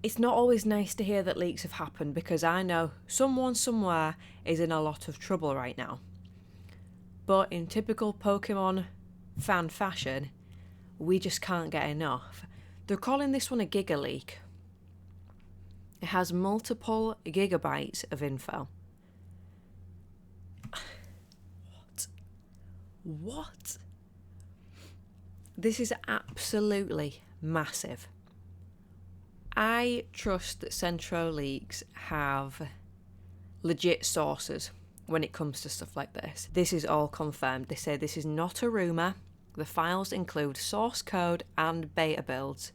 It's not always nice to hear that leaks have happened, because I know someone somewhere is in a lot of trouble right now. But in typical Pokemon fan fashion, we just can't get enough. They're calling this one a Gigaleak. It has multiple gigabytes of info. What? This is absolutely massive. I trust that Teraleaks have legit sources when it comes to stuff like this. This is all confirmed. They say this is not a rumour. The files include source code and beta builds.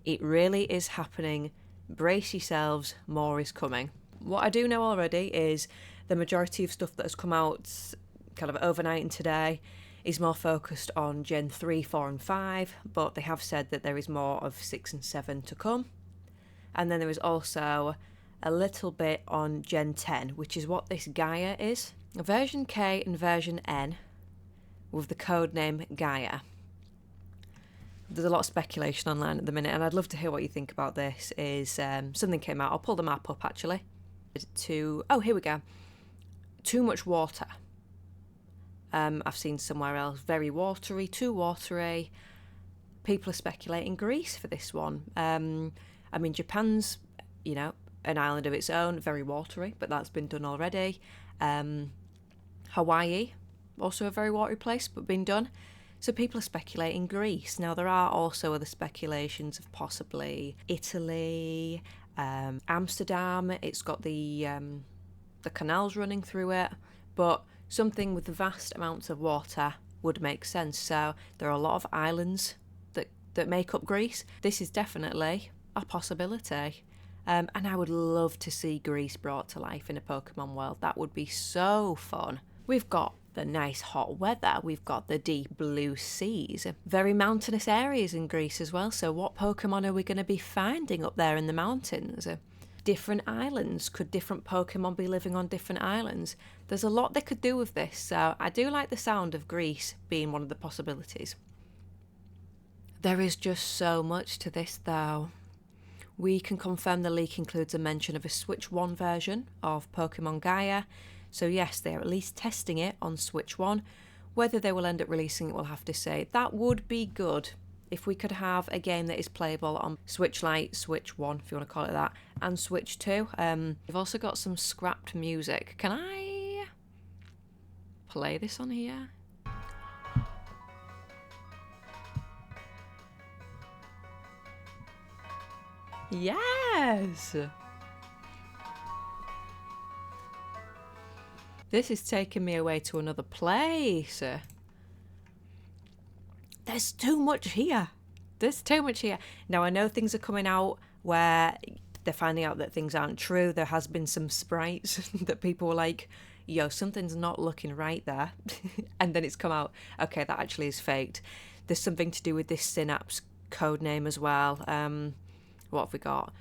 It really is happening. Brace yourselves, more is coming. What I do know already is the majority of stuff that has come out kind of overnight and today is more focused on Gen 3, 4 and 5, but they have said that there is more of 6 and 7 to come. And then there is also a little bit on Gen 10, which is what this Gaia is. Version K and version N with the codename Gaia. There's a lot of speculation online at the minute, and I'd love to hear what you think about this. Something came out, I'll pull the map up actually. Oh, here we go. Too much water. I've seen somewhere else, very watery, too watery. People are speculating Greece for this one. I mean, Japan's, an island of its own, very watery, but that's been done already. Hawaii, also a very watery place, but been done. So people are speculating Greece. Now, there are also other speculations of possibly Italy, Amsterdam. It's got the canals running through it, but something with vast amounts of water would make sense. So there are a lot of islands that make up Greece. This is definitely a possibility. And I would love to see Greece brought to life in a Pokemon world. That would be so fun. We've got the nice hot weather. We've got the deep blue seas. Very mountainous areas in Greece as well. So what Pokemon are we going to be finding up there in the mountains? Different islands. Could different Pokemon be living on different islands? There's a lot they could do with this. So I do like the sound of Greece being one of the possibilities. There is just so much to this though. We can confirm the leak includes a mention of a Switch 1 version of Pokemon Gaia. So yes, they're at least testing it on Switch 1. Whether they will end up releasing it, we'll have to say. That would be good if we could have a game that is playable on Switch Lite, Switch 1, if you want to call it that, and Switch 2. We've also got some scrapped music. Can I play this on here? Yes! This is taking me away to another place. There's too much here. There's too much here. Now, I know things are coming out where they're finding out that things aren't true. There has been some sprites that people were like, yo, something's not looking right there. And then it's come out, okay, that actually is faked. There's something to do with this Synapse code name as well. What have we got?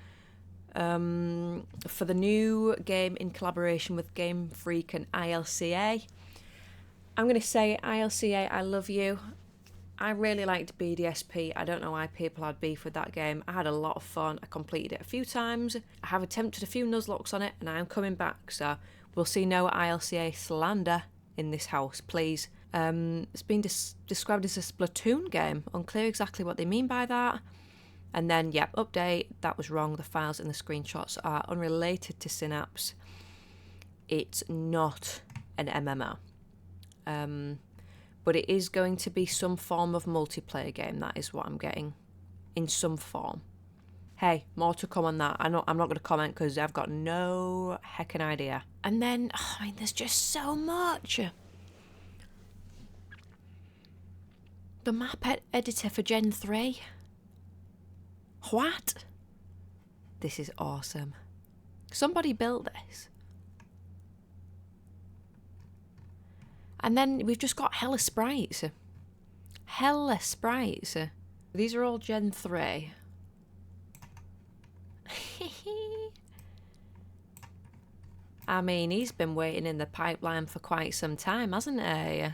For the new game in collaboration with Game Freak and ILCA. I'm going to say, ILCA, I love you. I really liked BDSP. I don't know why people had beef with that game. I had a lot of fun. I completed it a few times. I have attempted a few Nuzlockes on it, and I am coming back. So we'll see no ILCA slander in this house, please. It's been described as a Splatoon game. Unclear exactly what they mean by that. And then, yep, update, that was wrong. The files and the screenshots are unrelated to Synapse. It's not an MMO. But it is going to be some form of multiplayer game. That is what I'm getting. In some form. Hey, more to come on that. I'm not going to comment because I've got no heckin' idea. And then, there's just so much. The map editor for Gen 3. What? This is awesome. Somebody built this. And then we've just got hella sprites. Hella sprites. These are all Gen 3. I mean, he's been waiting in the pipeline for quite some time, hasn't he?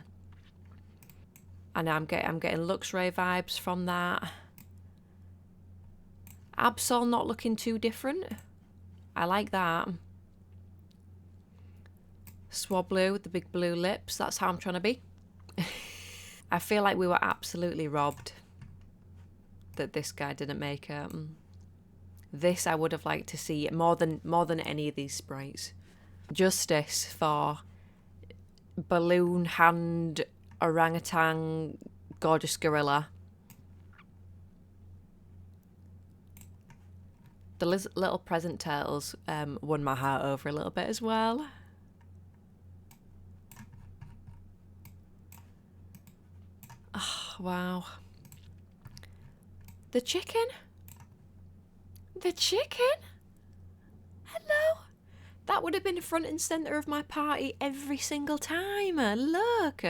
And I'm getting Luxray vibes from that. Absol not looking too different. I like that. Swablu with the big blue lips. That's how I'm trying to be. I feel like we were absolutely robbed that this guy didn't make it. This I would have liked to see more than any of these sprites. Justice for balloon hand orangutan gorgeous gorilla. The little present turtles won my heart over a little bit as well. Oh, wow. The chicken? The chicken? Hello? That would have been front and centre of my party every single time. Look.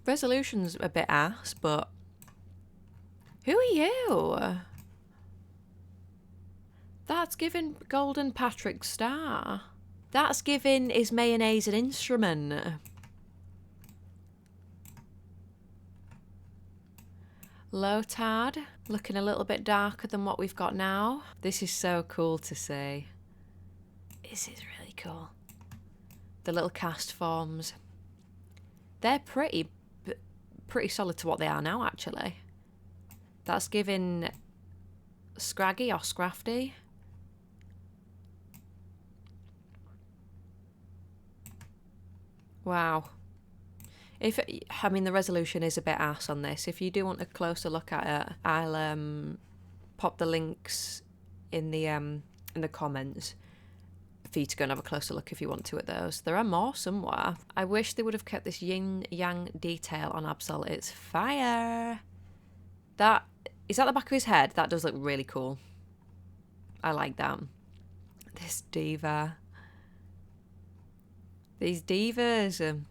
Resolution's a bit ass, but... Who are you? That's giving Golden Patrick Star. That's giving Is Mayonnaise an Instrument? Lotad, looking a little bit darker than what we've got now. This is so cool to see. This is really cool. The little cast forms. They're pretty solid to what they are now, actually. That's giving Scraggy or Scrafty. Wow. I mean, the resolution is a bit ass on this. If you do want a closer look at it, I'll pop the links in the comments for you to go and have a closer look if you want to at those. There are more somewhere. I wish they would have kept this yin-yang detail on Absol. It's fire. Is that the back of his head? That does look really cool. I like that. This diva. These divas.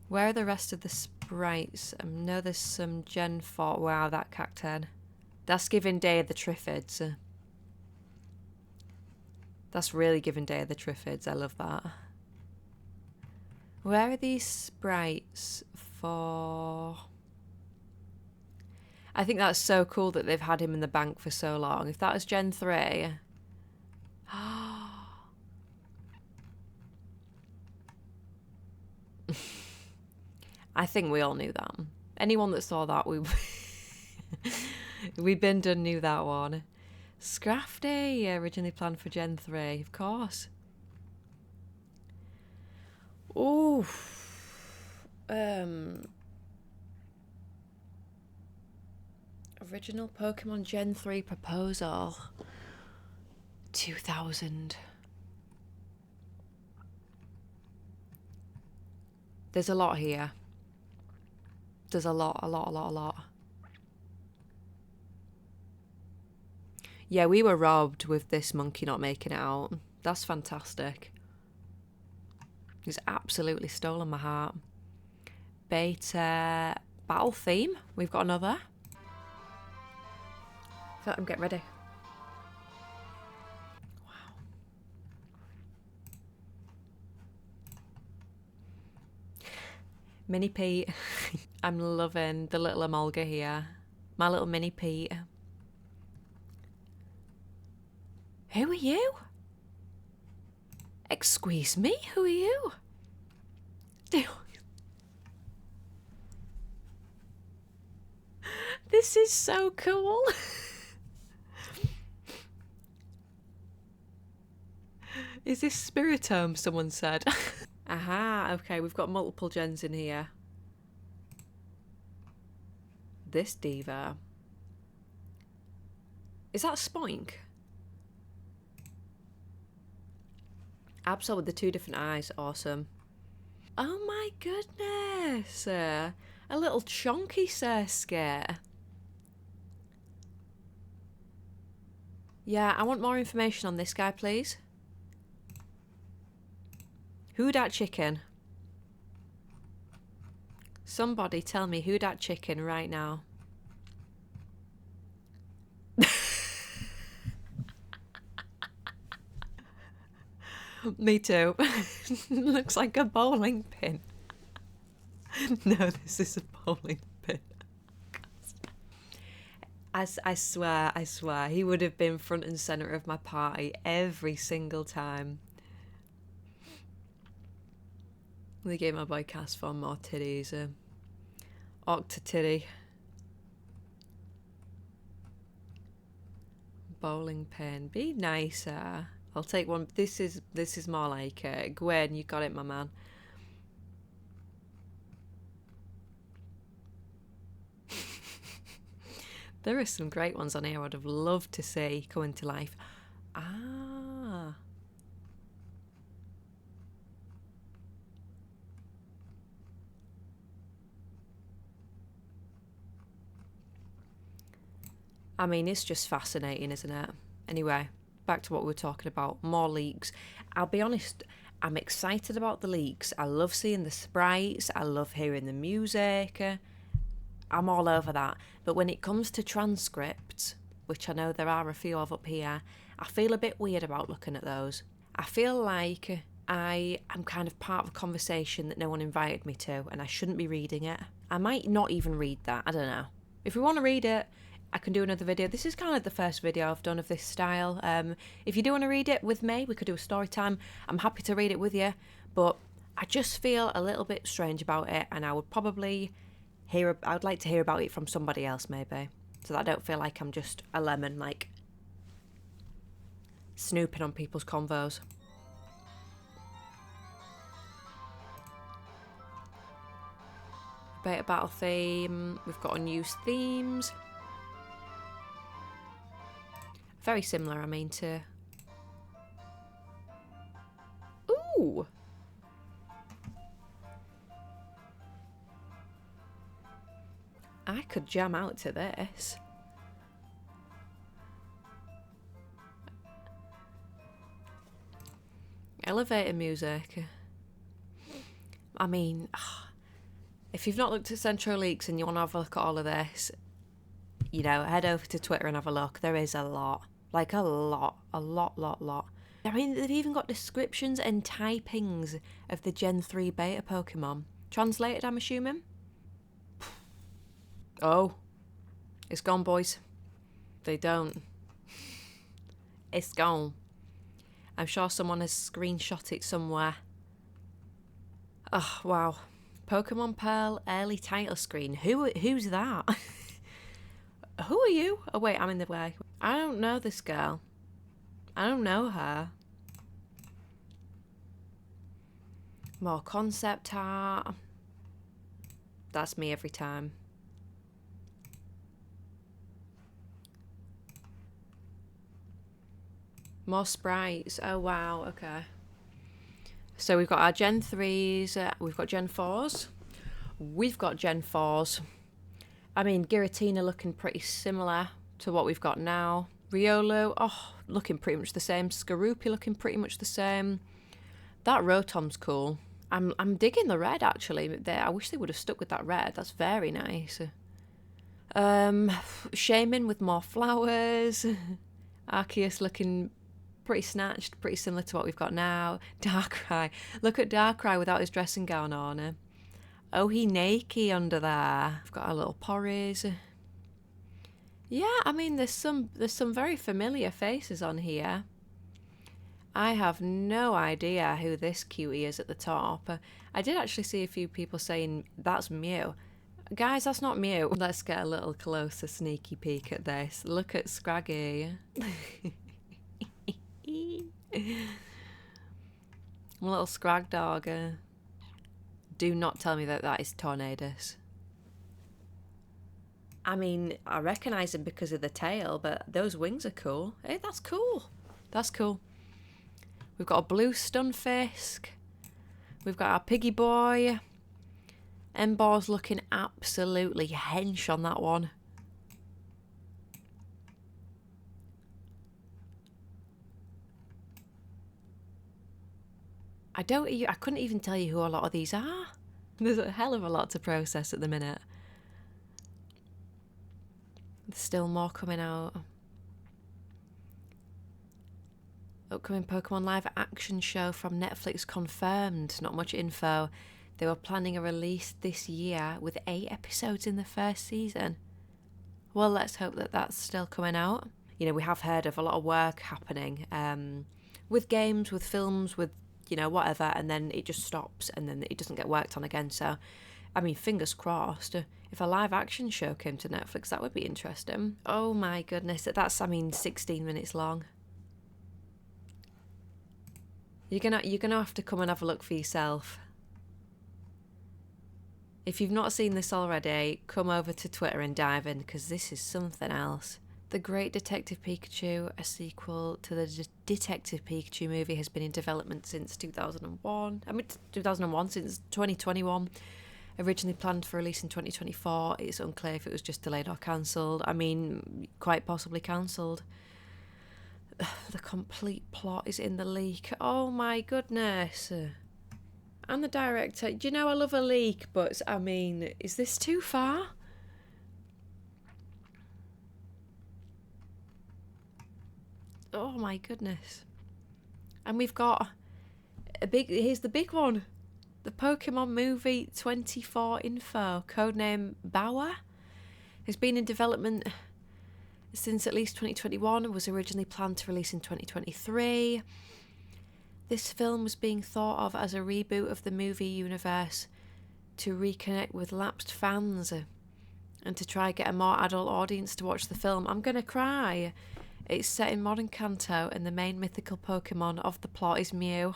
Where are the rest of the sprites? I know there's some Gen 4. Wow, that cactus. That's giving Day of the Triffids. That's really giving Day of the Triffids. I love that. Where are these sprites for? I think that's so cool that they've had him in the bank for so long. If that was Gen 3... I think we all knew that. Anyone that saw that, we been done knew that one. Scrafty, originally planned for Gen 3, of course. Ooh. Original Pokemon Gen 3 proposal. 2000. There's a lot here. There's a lot. Yeah, we were robbed with this monkey not making it out. That's fantastic. He's absolutely stolen my heart. Beta battle theme. We've got another. Let him get ready. Wow. Mini Pete. I'm loving the little Emolga here. My little Mini Pete. Who are you? Excuse me, who are you? This is so cool. Is this Spiritome, someone said? Aha, okay, we've got multiple gens in here. This diva. Is that Spoink? Absol with the two different eyes, awesome. Oh my goodness! A little chonky Surskit. Yeah, I want more information on this guy, please. Who dat chicken? Somebody tell me who dat chicken right now. Me too. Looks like a bowling pin. No, this is a bowling pin. I swear, he would have been front and centre of my party every single time. They gave my boy Cass for more titties. Octa titty. Bowling pin. Be nicer. I'll take one. This is more like Gwen. You got it, my man. There are some great ones on here I'd have loved to see coming to life. Ah. I mean, it's just fascinating, isn't it? Anyway, back to what we were talking about. More leaks. I'll be honest, I'm excited about the leaks. I love seeing the sprites. I love hearing the music. I'm all over that. But when it comes to transcripts, which I know there are a few of up here, I feel a bit weird about looking at those. I feel like I am kind of part of a conversation that no one invited me to, and I shouldn't be reading it. I might not even read that. I don't know. If we want to read it, I can do another video. This is kind of the first video I've done of this style. If you do want to read it with me, we could do a story time. I'm happy to read it with you, but I just feel a little bit strange about it, and I would probably I would like to hear about it from somebody else, maybe, so that I don't feel like I'm just a lemon, like snooping on people's convos. Beta battle theme. We've got unused themes. Very similar, I mean, to... Ooh! I could jam out to this. Elevator music. I mean, if you've not looked at Teraleak and you want to have a look at all of this, you know, head over to Twitter and have a look. There is a lot. Like a lot. I mean, they've even got descriptions and typings of the Gen 3 beta Pokemon. Translated, I'm assuming? Oh. It's gone, boys. They don't. It's gone. I'm sure someone has screenshot it somewhere. Oh, wow. Pokemon Pearl early title screen. Who's that? Who are you? Oh, wait, I'm in the way. I don't know this girl. I don't know her. More concept art. That's me every time. More sprites. Oh, wow. Okay. So we've got our Gen 3s. We've got Gen 4s. We've got Gen 4s. I mean, Giratina looking pretty similar to what we've got now. Riolu, oh, looking pretty much the same. Skorupi looking pretty much the same. That Rotom's cool. I'm digging the red, actually. I wish they would have stuck with that red. That's very nice. Shaman with more flowers. Arceus looking pretty snatched, pretty similar to what we've got now. Darkrai. Look at Darkrai without his dressing gown on. Oh, he naked under there. We've got our little porries. Yeah, I mean, there's some very familiar faces on here. I have no idea who this cutie is at the top. I did actually see a few people saying, that's Mew. Guys, that's not Mew. Let's get a little closer sneaky peek at this. Look at Scraggy. Little Scrag dog. Do not tell me that that is Tornadus. I mean, I recognise him because of the tail, but those wings are cool. Hey, that's cool. That's cool. We've got a blue Stunfisk. We've got our Piggy Boy. Embor's looking absolutely hench on that one. I couldn't even tell you who a lot of these are. There's a hell of a lot to process at the minute. There's still more coming out. Upcoming Pokemon live action show from Netflix confirmed. Not much info. They were planning a release this year with 8 episodes in the first season. Well, let's hope that that's still coming out. You know, we have heard of a lot of work happening with games, with films, with, you know, whatever, and then it just stops and then it doesn't get worked on again. So, I mean, fingers crossed. If a live action show came to Netflix, that would be interesting. Oh my goodness, that's, 16 minutes long. You're gonna have to come and have a look for yourself. If you've not seen this already, come over to Twitter and dive in, because this is something else. The Great Detective Pikachu, a sequel to the Detective Pikachu movie, has been in development since 2001. Since 2021. Originally planned for release in 2024. It's unclear if it was just delayed or cancelled. I mean, quite possibly cancelled. The complete plot is in the leak. Oh my goodness. And the director. Do you know I love a leak, but I mean, is this too far? Oh my goodness. And we've got here's the big one. The Pokemon movie 24 info, codename Bower, has been in development since at least 2021 and was originally planned to release in 2023. This film was being thought of as a reboot of the movie universe to reconnect with lapsed fans and to try get a more adult audience to watch the film. I'm gonna cry. It's set in modern Kanto and the main mythical Pokemon of the plot is Mew.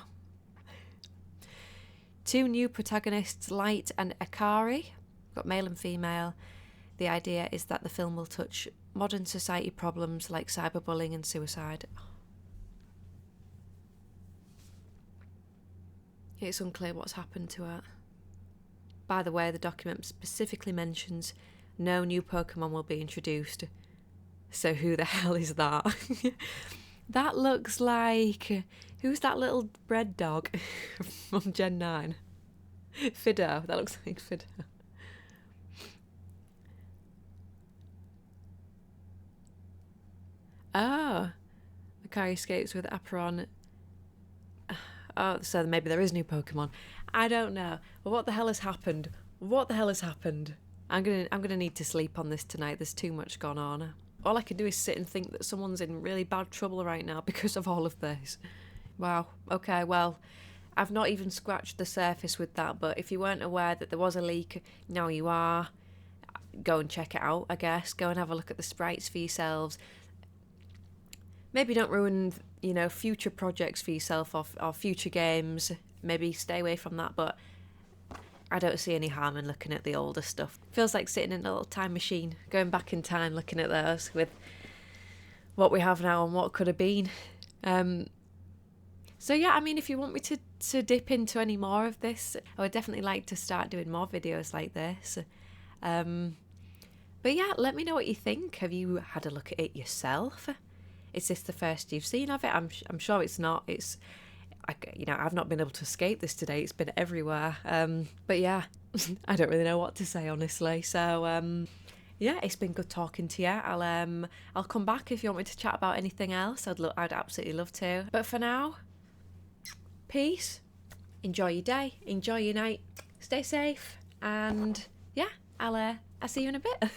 2 new protagonists, Light and Akari, got male and female. The idea is that the film will touch modern society problems like cyberbullying and suicide. It's unclear what's happened to her. By the way, the document specifically mentions no new Pokemon will be introduced. So who the hell is that? That looks like... Who's that little bread dog from Gen 9? Fido. That looks like Fido. Oh. Akari escapes with Aperon. Oh, so maybe there is new Pokemon. I don't know. But what the hell has happened? What the hell has happened? I'm gonna need to sleep on this tonight. There's too much gone on. All I can do is sit and think that someone's in really bad trouble right now because of all of this. Wow. Okay, well, I've not even scratched the surface with that, but if you weren't aware that there was a leak, now you are. Go and check it out, I guess. Go and have a look at the sprites for yourselves. Maybe don't ruin, you know, future projects for yourself or future games. Maybe stay away from that, but I don't see any harm in looking at the older stuff. Feels like sitting in a little time machine, going back in time, looking at those with what we have now and what could have been. So yeah, I mean, if you want me to dip into any more of this, I would definitely like to start doing more videos like this. But yeah, let me know what you think. Have you had a look at it yourself? Is this the first you've seen of it? I'm sure it's not. I've not been able to escape this today. It's been everywhere. But yeah, I don't really know what to say, honestly. So yeah, it's been good talking to you. I'll come back if you want me to chat about anything else. I'd absolutely love to. But for now, peace. Enjoy your day. Enjoy your night. Stay safe. And yeah, I'll see you in a bit.